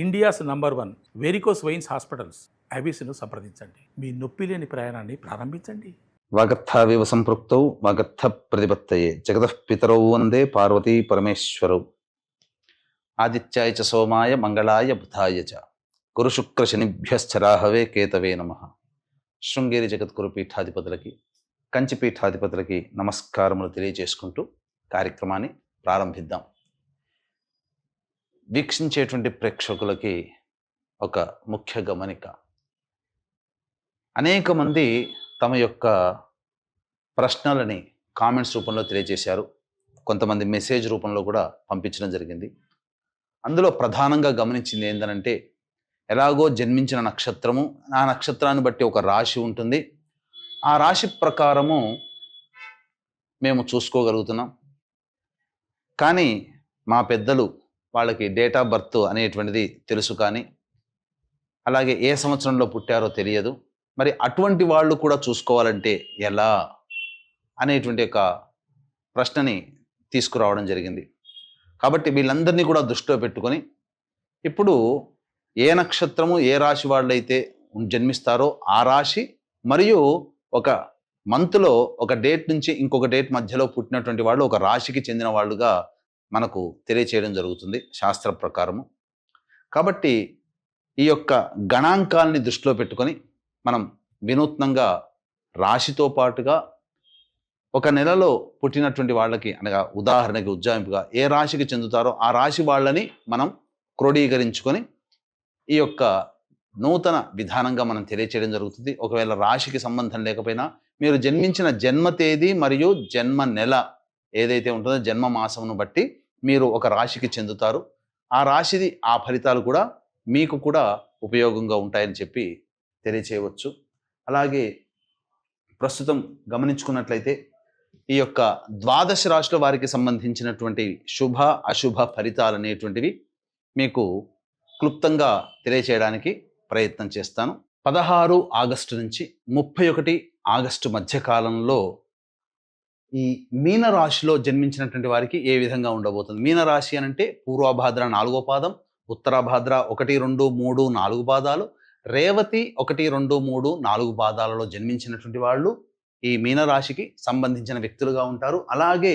India's number 1 varicose veins hospitals ఐబీసీను సంప్రదించండి. మీ నొప్పి లేని ప్రయాణాన్ని ప్రారంభించండి. వాగర్థావివ సంపృక్తౌ వాగర్థ ప్రతిపత్తయే జగతః పితరౌ వందే పార్వతీ పరమేశ్వరౌ. ఆదిత్యాయ చ సోమాయ మంగళాయ బుధాయ చ గురు శుక్ర శనిభ్యశ్చరాహవే కేతవే నమః. శృంగేరి జగద్గురు పీఠాధిపతులకి, కంచి పీఠాధిపతులకి నమస్కారములు తెలియజేసుకుంటూ కార్యక్రమాన్ని ప్రారంభిద్దాం. వీక్షించేటువంటి ప్రేక్షకులకి ఒక ముఖ్య గమనిక. అనేక మంది తమ యొక్క ప్రశ్నలని కామెంట్స్ రూపంలో తెలియజేశారు. కొంతమంది మెసేజ్ రూపంలో కూడా పంపించడం జరిగింది. అందులో ప్రధానంగా గమనించింది ఏంటంటే, ఎలాగో జన్మించిన నక్షత్రము, ఆ నక్షత్రాన్ని బట్టి ఒక రాశి ఉంటుంది, ఆ రాశి ప్రకారము మేము చూసుకోగలుగుతున్నాం. కానీ మా పెద్దలు వాళ్ళకి డేట్ ఆఫ్ బర్త్ అనేటువంటిది తెలుసు, కానీ అలాగే ఏ సంవత్సరంలో పుట్టారో తెలియదు. మరి అటువంటి వాళ్ళు కూడా చూసుకోవాలంటే ఎలా అనేటువంటి ఒక ప్రశ్నని తీసుకురావడం జరిగింది. కాబట్టి వీళ్ళందరినీ కూడా దృష్టిలో పెట్టుకొని, ఇప్పుడు ఏ నక్షత్రము ఏ రాశి వాళ్ళైతే జన్మిస్తారో ఆ రాశి మరియు ఒక మంత్లో ఒక డేట్ నుంచి ఇంకొక డేట్ మధ్యలో పుట్టినటువంటి వాళ్ళు ఒక రాశికి చెందిన వాళ్ళుగా మనకు తెలియచేయడం జరుగుతుంది శాస్త్ర ప్రకారము. కాబట్టి ఈ యొక్క గణాంకాలని దృష్టిలో పెట్టుకొని మనం వినూత్నంగా రాశితో పాటుగా ఒక నెలలో పుట్టినటువంటి వాళ్ళకి, అనగా ఉదాహరణకి ఉజ్జాయింపుగా ఏ రాశికి చెందుతారో ఆ రాశి వాళ్ళని మనం క్రోడీకరించుకొని ఈ యొక్క నూతన విధానంగా మనం తెలియచేయడం జరుగుతుంది. ఒకవేళ రాశికి సంబంధం లేకపోయినా మీరు జన్మించిన జన్మ తేదీ మరియు జన్మ నెల ఏదైతే ఉంటుందో జన్మ మాసమును బట్టి మీరు ఒక రాశికి చెందుతారు. ఆ రాశిది ఆ ఫలితాలు కూడా మీకు కూడా ఉపయోగంగా ఉంటాయని చెప్పి తెలియచేయవచ్చు. అలాగే ప్రస్తుతం గమనించుకున్నట్లయితే ఈ యొక్క ద్వాదశ రాశుల వారికి సంబంధించినటువంటి శుభ అశుభ ఫలితాలు అనేటువంటివి మీకు క్లుప్తంగా తెలియచేయడానికి ప్రయత్నం చేస్తాను. 16 ఆగస్టు నుంచి 31 ఆగస్టు మధ్యకాలంలో ఈ మీనరాశిలో జన్మించినటువంటి వారికి ఏ విధంగా ఉండబోతుంది. మీనరాశి అని అంటే పూర్వభాద్ర 4వ పాదం, ఉత్తరాభాద్ర 1, 2, 3, 4 పాదాలు, రేవతి 1, 2, 3, 4 పాదాలలో జన్మించినటువంటి వాళ్ళు ఈ మీనరాశికి సంబంధించిన వ్యక్తులుగా ఉంటారు. అలాగే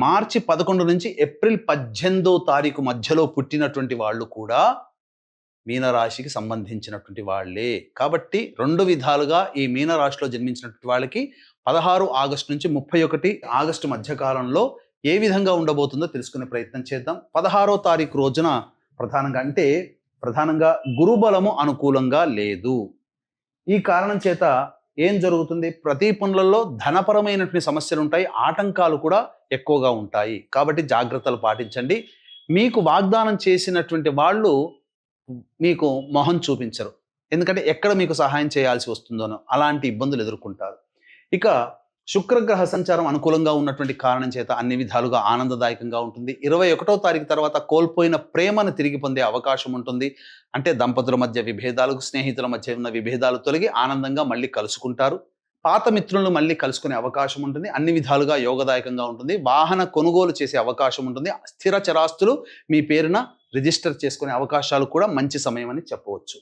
మార్చి 11 నుంచి ఏప్రిల్ 18వ తారీఖు మధ్యలో పుట్టినటువంటి వాళ్ళు కూడా మీనరాశికి సంబంధించినటువంటి వాళ్ళే. కాబట్టి రెండు విధాలుగా ఈ మీనరాశిలో జన్మించినటువంటి వాళ్ళకి 16 ఆగస్టు నుంచి 31 ఆగస్టు మధ్యకాలంలో ఏ విధంగా ఉండబోతుందో తెలుసుకునే ప్రయత్నం చేద్దాం. 16వ తారీఖు రోజున ప్రధానంగా గురుబలము అనుకూలంగా లేదు. ఈ కారణం చేత ఏం జరుగుతుంది, ప్రతి పనులలో ధనపరమైనటువంటి సమస్యలు ఉంటాయి, ఆటంకాలు కూడా ఎక్కువగా ఉంటాయి. కాబట్టి జాగ్రత్తలు పాటించండి. మీకు వాగ్దానం చేసినటువంటి వాళ్ళు మీకు మొహం చూపించరు, ఎందుకంటే ఎక్కడ మీకు సహాయం చేయాల్సి వస్తుందోనో అలాంటి ఇబ్బందులు ఎదుర్కొంటారు. ఇక శుక్రగ్రహ సంచారం అనుకూలంగా ఉన్నటువంటి కారణం చేత అన్ని విధాలుగా ఆనందదాయకంగా ఉంటుంది. 21వ తారీఖు తర్వాత కోల్పోయిన ప్రేమను తిరిగి పొందే అవకాశం ఉంటుంది. అంటే దంపతుల మధ్య విభేదాలు, స్నేహితుల మధ్య ఉన్న విభేదాలు తొలగి ఆనందంగా మళ్ళీ కలుసుకుంటారు. పాత మిత్రులను మళ్ళీ కలుసుకునే అవకాశం ఉంటుంది. అన్ని విధాలుగా యోగదాయకంగా ఉంటుంది. వాహన కొనుగోలు చేసే అవకాశం ఉంటుంది. స్థిర చరాస్తులు మీ పేరున రిజిస్టర్ చేసుకునే అవకాశాలు కూడా మంచి సమయం అని చెప్పవచ్చు.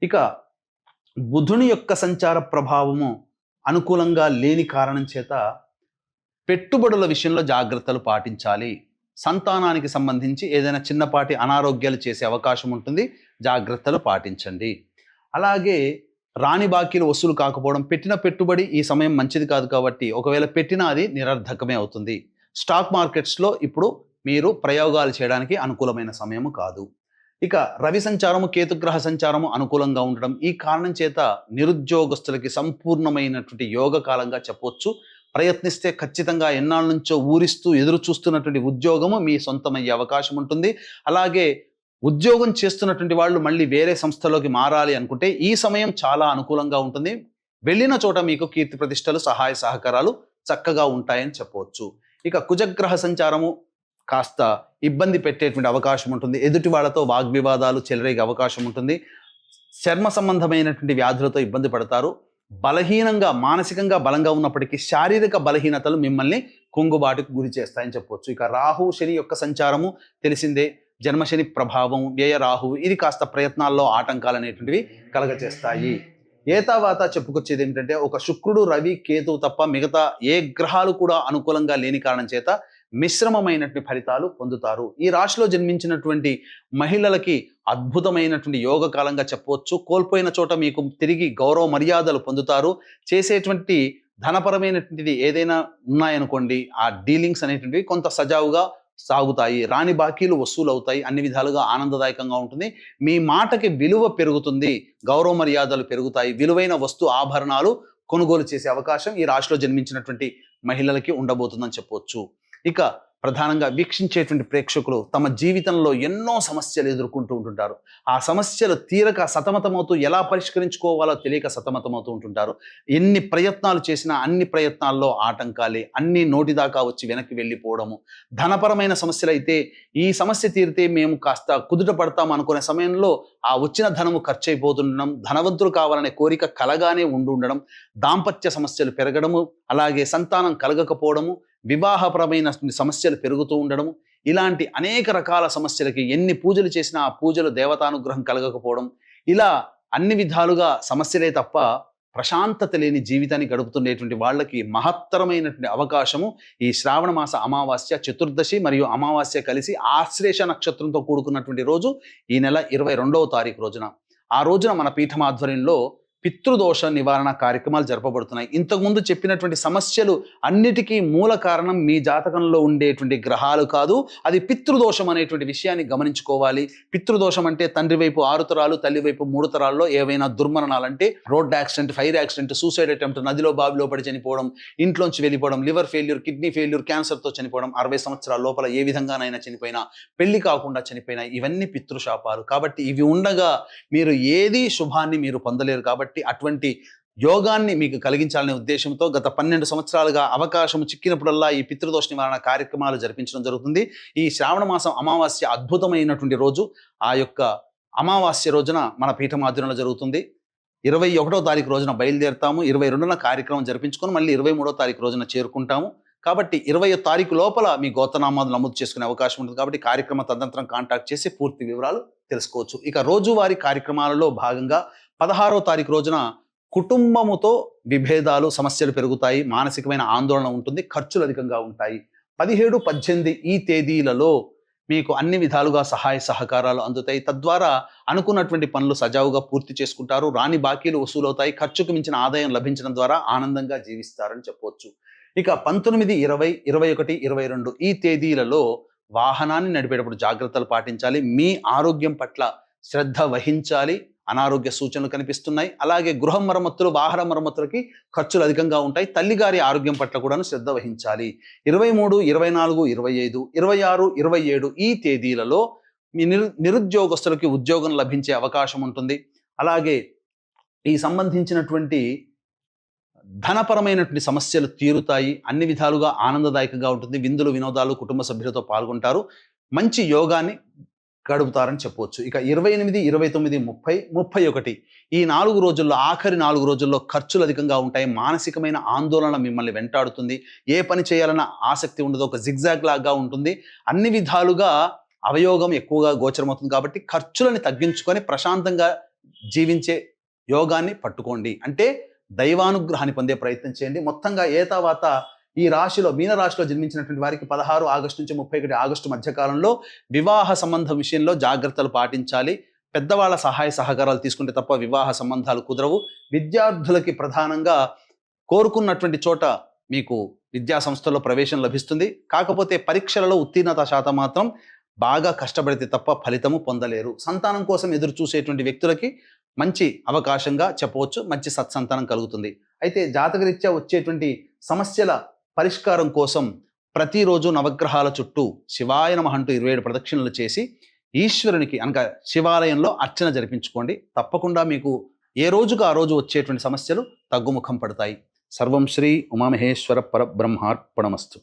ఇక బుధుని యొక్క సంచార ప్రభావము అనుకూలంగా లేని కారణం చేత పెట్టుబడుల విషయంలో జాగ్రత్తలు పాటించాలి. సంతానానికి సంబంధించి ఏదైనా చిన్నపాటి అనారోగ్యాలు చేసే అవకాశం ఉంటుంది, జాగ్రత్తలు పాటించండి. అలాగే రాని బాకీలు వసూలు కాకపోవడం, పెట్టిన పెట్టుబడి ఈ సమయం మంచిది కాదు, కాబట్టి ఒకవేళ పెట్టినా అది నిరర్ధకమే అవుతుంది. స్టాక్ మార్కెట్స్లో ఇప్పుడు మీరు ప్రయోగాలు చేయడానికి అనుకూలమైన సమయము కాదు. ఇక రవి సంచారము, కేతుగ్రహ సంచారము అనుకూలంగా ఉండడం, ఈ కారణం చేత నిరుద్యోగస్తులకి సంపూర్ణమైనటువంటి యోగ కాలంగా చెప్పవచ్చు. ప్రయత్నిస్తే ఖచ్చితంగా ఎన్నాళ్ళ నుంచో ఊరిస్తూ ఎదురు చూస్తున్నటువంటి ఉద్యోగము మీ సొంతమయ్యే అవకాశం ఉంటుంది. అలాగే ఉద్యోగం చేస్తున్నటువంటి వాళ్ళు మళ్ళీ వేరే సంస్థలోకి మారాలి అనుకుంటే ఈ సమయం చాలా అనుకూలంగా ఉంటుంది. వెళ్ళిన చోట మీకు కీర్తి ప్రతిష్టలు, సహాయ సహకారాలు చక్కగా ఉంటాయని చెప్పవచ్చు. ఇక కుజగ్రహ సంచారము కాస్త ఇబ్బంది పెట్టేటువంటి అవకాశం ఉంటుంది. ఎదుటి వాళ్ళతో వాగ్వివాదాలు చెలరేగే అవకాశం ఉంటుంది. చర్మ సంబంధమైనటువంటి వ్యాధులతో ఇబ్బంది పడతారు. బలహీనంగా, మానసికంగా బలంగా ఉన్నప్పటికీ శారీరక బలహీనతలు మిమ్మల్ని కుంగుబాటుకు గురి చేస్తాయని చెప్పవచ్చు. ఇక రాహు శని యొక్క సంచారము తెలిసిందే. జన్మశని ప్రభావం, వ్యయ రాహు ఇది కాస్త ప్రయత్నాల్లో ఆటంకాలు అనేటువంటివి కలగచేస్తాయి. ఏతావాత చెప్పుకొచ్చేది ఏమిటంటే ఒక శుక్రుడు, రవి, కేతువు తప్ప మిగతా ఏ గ్రహాలు కూడా అనుకూలంగా లేని కారణం చేత మిశ్రమమైనటువంటి ఫలితాలు పొందుతారు. ఈ రాశిలో జన్మించినటువంటి మహిళలకి అద్భుతమైనటువంటి యోగ కాలంగా చెప్పవచ్చు. కోల్పోయిన చోట మీకు తిరిగి గౌరవ మర్యాదలు పొందుతారు. చేసేటువంటి ధనపరమైనటువంటిది ఏదైనా ఉన్నాయనుకోండి, ఆ డీలింగ్స్ అనేటువంటివి కొంత సజావుగా సాగుతాయి. రాని బాకీలు వసూలు అవుతాయి. అన్ని విధాలుగా ఆనందదాయకంగా ఉంటుంది. మీ మాటకి విలువ పెరుగుతుంది, గౌరవ మర్యాదలు పెరుగుతాయి. విలువైన వస్తు ఆభరణాలు కొనుగోలు చేసే అవకాశం ఈ రాశిలో జన్మించినటువంటి మహిళలకి ఉండబోతుందని చెప్పవచ్చు. ఇక ప్రధానంగా వీక్షించేటువంటి ప్రేక్షకులు తమ జీవితంలో ఎన్నో సమస్యలు ఎదుర్కొంటూ ఉంటుంటారు. ఆ సమస్యలు తీరక సతమతమవుతూ ఎలా పరిష్కరించుకోవాలో తెలియక సతమతమవుతూ ఉంటుంటారు. ఎన్ని ప్రయత్నాలు చేసినా అన్ని ప్రయత్నాల్లో ఆటంకాలే, అన్ని నోటిదాకా వచ్చి వెనక్కి వెళ్ళిపోవడము. ధనపరమైన సమస్యలు అయితే ఈ సమస్య తీరితే మేము కాస్త కుదుట పడతాం అనుకునే సమయంలో ఆ వచ్చిన ధనము ఖర్చు అయిపోతుండడం, ధనవంతులు కావాలనే కోరిక కలగానే ఉండడం, దాంపత్య సమస్యలు పెరగడము, అలాగే సంతానం కలగకపోవడము, వివాహపరమైన సమస్యలు పెరుగుతూ ఉండడము, ఇలాంటి అనేక రకాల సమస్యలకి ఎన్ని పూజలు చేసినా ఆ పూజలు దేవతానుగ్రహం కలగకపోవడం, ఇలా అన్ని విధాలుగా సమస్యలే తప్ప ప్రశాంతత లేని జీవితాన్ని గడుపుతుండేటువంటి వాళ్ళకి మహత్తరమైనటువంటి అవకాశము ఈ శ్రావణ మాస అమావాస్య, చతుర్దశి మరియు అమావాస్య కలిసి ఆశ్లేష నక్షత్రంతో కూడుకున్నటువంటి రోజు ఈ నెల 22వ తారీఖు రోజున. ఆ రోజున మన పీఠం ఆధ్వర్యంలో పితృదోష నివారణ కార్యక్రమాలు జరపబడుతున్నాయి. ఇంతకుముందు చెప్పినటువంటి సమస్యలు అన్నిటికీ మూల కారణం మీ జాతకంలో ఉండేటువంటి గ్రహాలు కాదు, అది పితృదోషం అనేటువంటి విషయాన్ని గమనించుకోవాలి. పితృదోషం అంటే తండ్రి వైపు 6 తరాలు, తల్లి వైపు 3 తరాల్లో ఏవైనా దుర్మరణాలంటే road accident, fire accident, suicide attempt, నదిలో బావిలో పడి చనిపోవడం, ఇంట్లోంచి వెళ్ళిపోవడం, లివర్ ఫెయిల్యూర్, కిడ్నీ ఫెయిల్యూర్, క్యాన్సర్తో చనిపోవడం, 60 సంవత్సరాల లోపల ఏ విధంగానైనా చనిపోయినా, పెళ్లి కాకుండా చనిపోయినా, ఇవన్నీ పితృశాపాలు. కాబట్టి ఇవి ఉండగా మీరు ఏది శుభాన్ని మీరు పొందలేరు. కాబట్టి అటువంటి యోగాన్ని మీకు కలిగించాలనే ఉద్దేశంతో గత 12 సంవత్సరాలుగా అవకాశం చిక్కినప్పుడల్లా ఈ పితృదోష నివారణ కార్యక్రమాలు జరిపించడం జరుగుతుంది. ఈ శ్రావణ మాసం అమావాస్య అద్భుతమైనటువంటి రోజు. ఆ యొక్క అమావాస్య రోజున మన పీఠం ఆధ్వర్యంలో జరుగుతుంది. 21వ తారీఖు రోజున బయలుదేరుతాము. 22న కార్యక్రమం జరిపించుకొని మళ్ళీ 23వ తారీఖు రోజున చేరుకుంటాము. కాబట్టి 20వ తారీఖు లోపల మీ గోత్రనామాలు నమోదు చేసుకునే అవకాశం ఉంటుంది. కాబట్టి కార్యక్రమ తదనంతరం కాంటాక్ట్ చేసి పూర్తి వివరాలు తెలుసుకోవచ్చు. ఇక రోజువారీ కార్యక్రమాలలో భాగంగా 16వ తారీఖు రోజున కుటుంబముతో విభేదాలు, సమస్యలు పెరుగుతాయి, మానసికమైన ఆందోళన ఉంటుంది, ఖర్చులు అధికంగా ఉంటాయి. 17, 18 ఈ తేదీలలో మీకు అన్ని విధాలుగా సహాయ సహకారాలు అందుతాయి. తద్వారా అనుకున్నటువంటి పనులు సజావుగా పూర్తి చేసుకుంటారు. రాని బాకీలు వసూలవుతాయి. ఖర్చుకు మించిన ఆదాయం లభించడం ద్వారా ఆనందంగా జీవిస్తారని చెప్పవచ్చు. ఇక 19, 20, 21, 22 ఈ తేదీలలో వాహనాన్ని నడిపేటప్పుడు జాగ్రత్తలు పాటించాలి. మీ ఆరోగ్యం పట్ల శ్రద్ధ వహించాలి. అనారోగ్య సూచనలు కనిపిస్తున్నాయి. అలాగే గృహ మరమ్మతులు, వాహన మరమ్మతులకి ఖర్చులు అధికంగా ఉంటాయి. తల్లిగారి ఆరోగ్యం పట్ల కూడా శ్రద్ధ వహించాలి. 23, 24, 25, 26, 27 ఈ తేదీలలో మీ నిరుద్యోగస్తులకి ఉద్యోగం లభించే అవకాశం ఉంటుంది. అలాగే ఈ సంబంధించినటువంటి ధనపరమైనటువంటి సమస్యలు తీరుతాయి. అన్ని విధాలుగా ఆనందదాయకంగా ఉంటుంది. విందులు, వినోదాలు, కుటుంబ సభ్యులతో పాల్గొంటారు. మంచి యోగాన్ని గడుపుతారని చెప్పవచ్చు. ఇక 28, 29, 30, 31 ఈ 4 రోజుల్లో, ఆఖరి 4 రోజుల్లో ఖర్చులు అధికంగా ఉంటాయి. మానసికమైన ఆందోళన మిమ్మల్ని వెంటాడుతుంది. ఏ పని చేయాలన్న ఆసక్తి ఉండదు. ఒక జిగ్జాగ్ లాగా ఉంటుంది. అన్ని విధాలుగా అవయోగం ఎక్కువగా గోచరమవుతుంది. కాబట్టి ఖర్చులని తగ్గించుకొని ప్రశాంతంగా జీవించే యోగాన్ని పట్టుకోండి. అంటే దైవానుగ్రహాన్ని పొందే ప్రయత్నం చేయండి. మొత్తంగా ఏతావాత ఈ రాశిలో, మీనరాశిలో జన్మించినటువంటి వారికి 16 ఆగస్టు నుంచి 31 ఆగస్టు మధ్యకాలంలో వివాహ సంబంధం విషయంలో జాగ్రత్తలు పాటించాలి. పెద్దవాళ్ళ సహాయ సహకారాలు తీసుకుంటే తప్ప వివాహ సంబంధాలు కుదరవు. విద్యార్థులకి ప్రధానంగా కోరుకున్నటువంటి చోట మీకు విద్యా సంస్థల్లో ప్రవేశం లభిస్తుంది. కాకపోతే పరీక్షలలో ఉత్తీర్ణత శాతం మాత్రం బాగా కష్టపడితే తప్ప ఫలితము పొందలేరు. సంతానం కోసం ఎదురు చూసేటువంటి వ్యక్తులకి మంచి అవకాశంగా చెప్పవచ్చు. మంచి సత్సంతానం కలుగుతుంది. అయితే జాతకరీత్యా వచ్చేటువంటి సమస్యల పరిష్కారం కోసం ప్రతిరోజు నవగ్రహాల చుట్టూ శివాయ నమః అంటూ 27 ప్రదక్షిణలు చేసి ఈశ్వరునికి అనగా శివాలయంలో అర్చన జరిపించుకోండి. తప్పకుండా మీకు ఏ రోజుకు ఆ రోజు వచ్చేటువంటి సమస్యలు తగ్గుముఖం పడతాయి. సర్వం శ్రీ ఉమామహేశ్వర పరబ్రహ్మార్పణమస్తు.